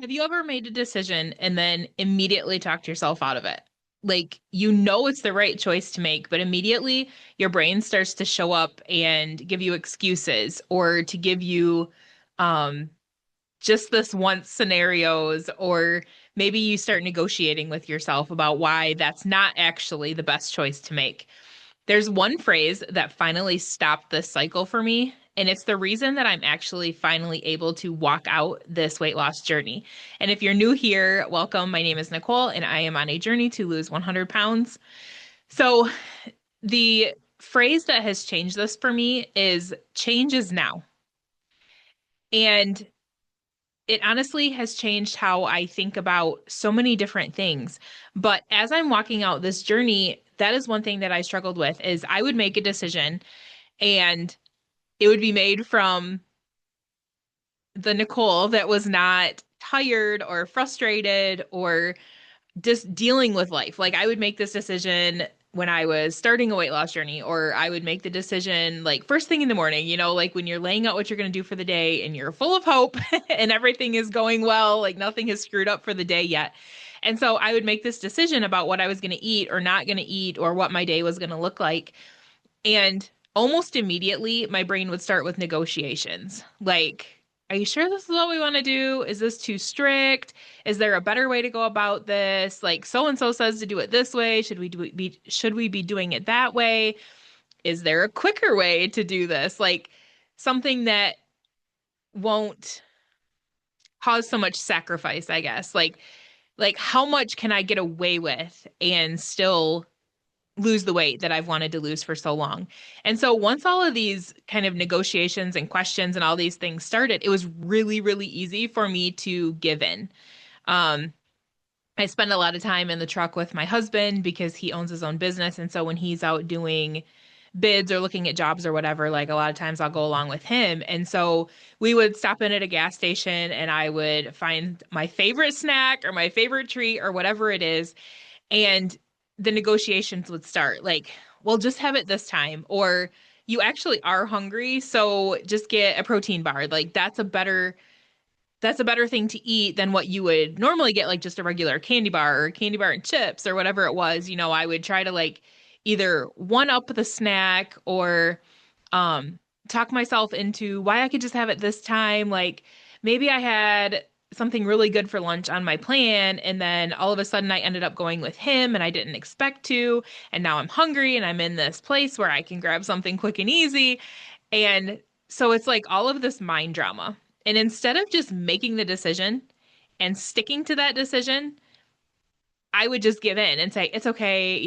Have you ever made a decision and then immediately talked yourself out of it? Like, you know it's the right choice to make, but immediately your brain starts to show up and give you excuses or to give you um just this once scenarios, or maybe you start negotiating with yourself about why that's not actually the best choice to make. There's one phrase that finally stopped this cycle for me, and it's the reason that I'm actually finally able to walk out this weight loss journey. And if you're new here, welcome. My name is Nicole, and I am on a journey to lose 100 pounds. So, the phrase that has changed this for me is change is now. And it honestly has changed how I think about so many different things. But as I'm walking out this journey, that is one thing that I struggled with is I would make a decision and it would be made from the Nicole that was not tired or frustrated or just dealing with life. Like I would make this decision when I was starting a weight loss journey, or I would make the decision like first thing in the morning, like when you're laying out what you're going to do for the day and you're full of hope and everything is going well, like nothing has screwed up for the day yet. And so I would make this decision about what I was going to eat or not going to eat or what my day was going to look like. And almost immediately, my brain would start with negotiations. Like, are you sure this is what we want to do? Is this too strict? Is there a better way to go about this? Like, so and so says to do it this way. Should we be doing it that way? Is there a quicker way to do this? Like something that won't cause so much sacrifice, I guess. Like how much can I get away with and still lose the weight that I've wanted to lose for so long. And so once all of these kind of negotiations and questions and all these things started, it was really, really easy for me to give in. Um, I spend a lot of time in the truck with my husband because he owns his own business. And so when he's out doing bids or looking at jobs or whatever, like a lot of times I'll go along with him. And so we would stop in at a gas station and I would find my favorite snack or my favorite treat or whatever it is, and the negotiations would start like, well, just have it this time. Or you actually are hungry, so just get a protein bar. Like that's a better thing to eat than what you would normally get, like just a regular candy bar or candy bar and chips or whatever it was. I would try to like either one up the snack or um talk myself into why I could just have it this time. Like maybe I had something really good for lunch on my plan and then all of a sudden I ended up going with him and I didn't expect to, and now I'm hungry and I'm in this place where I can grab something quick and easy. And so it's like all of this mind drama. And instead of just making the decision and sticking to that decision, I would just give in and say, it's okay,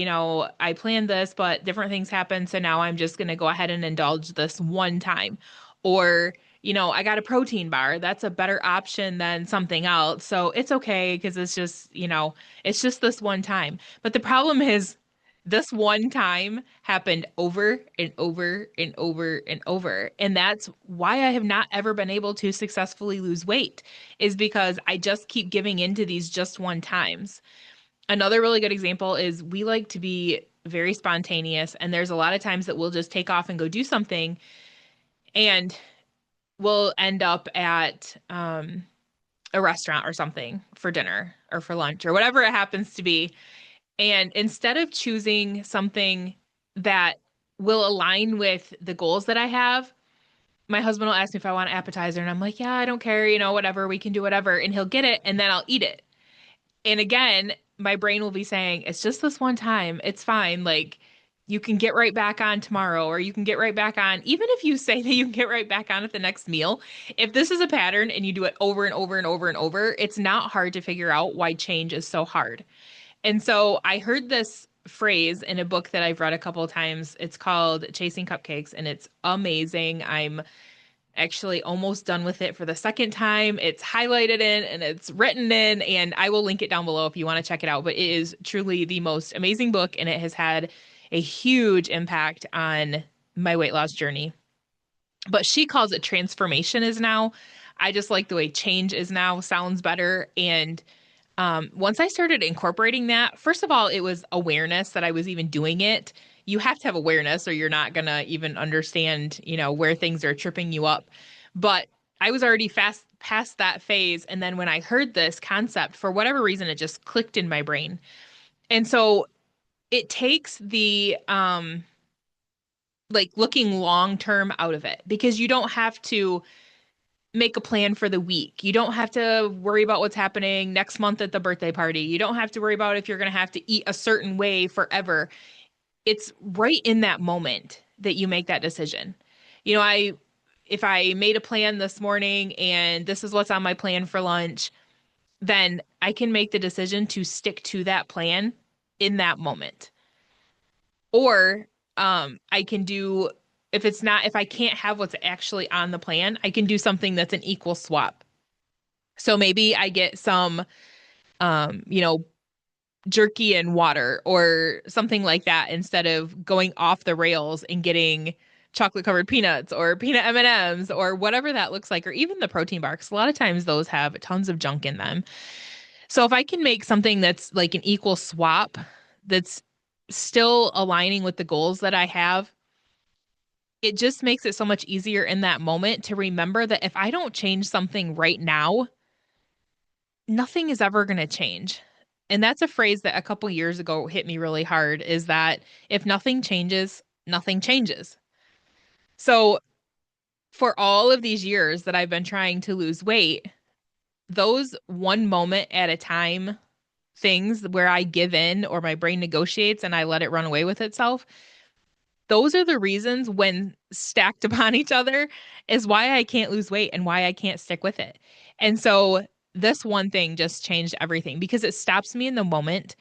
I planned this, but different things happen. So now I'm just going to go ahead and indulge this one time. Or, I got a protein bar. That's a better option than something else. So it's okay because it's just this one time. But the problem is, this one time happened over and over and over and over. And that's why I have not ever been able to successfully lose weight, is because I just keep giving into these just one times. Another really good example is we like to be very spontaneous, and there's a lot of times that we'll just take off and go do something, and we'll end up at a restaurant or something for dinner or for lunch or whatever it happens to be. And instead of choosing something that will align with the goals that I have, my husband will ask me if I want an appetizer, and I'm like, yeah, I don't care, whatever, we can do whatever. And he'll get it, and then I'll eat it. And again, my brain will be saying, it's just this one time. It's fine. Like, you can get right back on tomorrow, or you can get right back on. Even if you say that you can get right back on at the next meal, if this is a pattern and you do it over and over and over and over, it's not hard to figure out why change is so hard. And so I heard this phrase in a book that I've read a couple of times. It's called Chasing Cupcakes, and it's amazing. I'm actually almost done with it for the second time. It's highlighted in and it's written in, and I will link it down below if you want to check it out. But it is truly the most amazing book, and it has had a huge impact on my weight loss journey. But she calls it transformation is now. I just like the way change is now sounds better. And once I started incorporating that, first of all, it was awareness that I was even doing it. You have to have awareness or you're not gonna even understand, where things are tripping you up. But I was already fast past that phase. And then when I heard this concept, for whatever reason, it just clicked in my brain. And so it takes the like looking long term out of it because you don't have to make a plan for the week. You don't have to worry about what's happening next month at the birthday party. You don't have to worry about if you're going to have to eat a certain way forever. It's right in that moment that you make that decision. You know, if I made a plan this morning and this is what's on my plan for lunch, then I can make the decision to stick to that plan in that moment. Or I can do, if I can't have what's actually on the plan, I can do something that's an equal swap. So maybe I get some, you know, jerky and water or something like that instead of going off the rails and getting chocolate covered peanuts or peanut M&Ms or whatever that looks like, or even the protein bar, 'cause a lot of times those have tons of junk in them. So if I can make something that's like an equal swap that's still aligning with the goals that I have, it just makes it so much easier in that moment to remember that if I don't change something right now, nothing is ever going to change. And that's a phrase that a couple years ago hit me really hard is that if nothing changes, nothing changes. So for all of these years that I've been trying to lose weight, those one moment at a time things where I give in or my brain negotiates and I let it run away with itself, those are the reasons when stacked upon each other is why I can't lose weight and why I can't stick with it. And so this one thing just changed everything because it stops me in the moment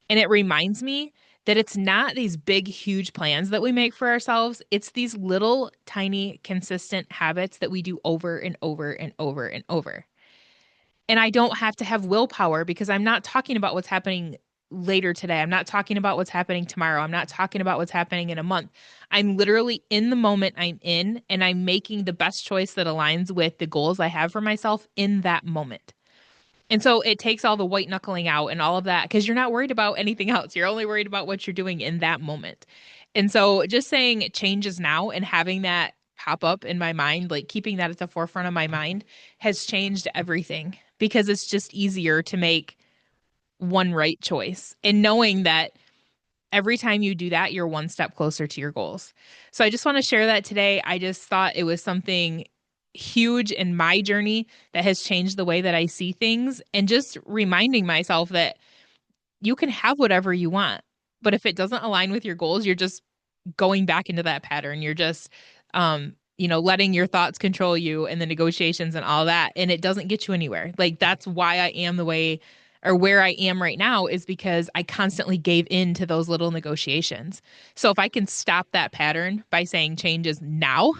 and it reminds me that it's not these big, huge plans that we make for ourselves. It's these little, tiny, consistent habits that we do over and over and over and over. And I don't have to have willpower because I'm not talking about what's happening later today. I'm not talking about what's happening tomorrow. I'm not talking about what's happening in a month. I'm literally in the moment I'm in, and I'm making the best choice that aligns with the goals I have for myself in that moment. And so it takes all the white knuckling out and all of that because you're not worried about anything else. You're only worried about what you're doing in that moment. And so just saying it changes now and having that pop up in my mind, like keeping that at the forefront of my mind, has changed everything because it's just easier to make one right choice. And knowing that every time you do that, you're one step closer to your goals. So I just want to share that today. I just thought it was something huge in my journey that has changed the way that I see things and just reminding myself that you can have whatever you want. But if it doesn't align with your goals, you're just going back into that pattern. You're just, letting your thoughts control you and the negotiations and all that. And it doesn't get you anywhere. Like that's why I am the way or where I am right now is because I constantly gave in to those little negotiations. So if I can stop that pattern by saying changes now,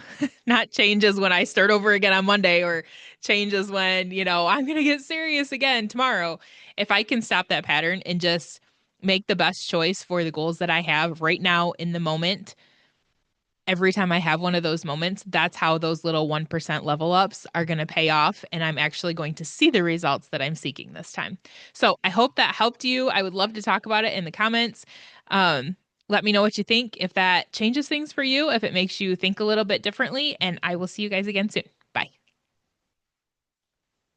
not changes when I start over again on Monday or changes when, I'm going to get serious again tomorrow. If I can stop that pattern and just make the best choice for the goals that I have right now in the moment, every time I have one of those moments, that's how those little 1% level ups are going to pay off. And I'm actually going to see the results that I'm seeking this time. So I hope that helped you. I would love to talk about it in the comments. Let me know what you think, if that changes things for you, if it makes you think a little bit differently. And I will see you guys again soon.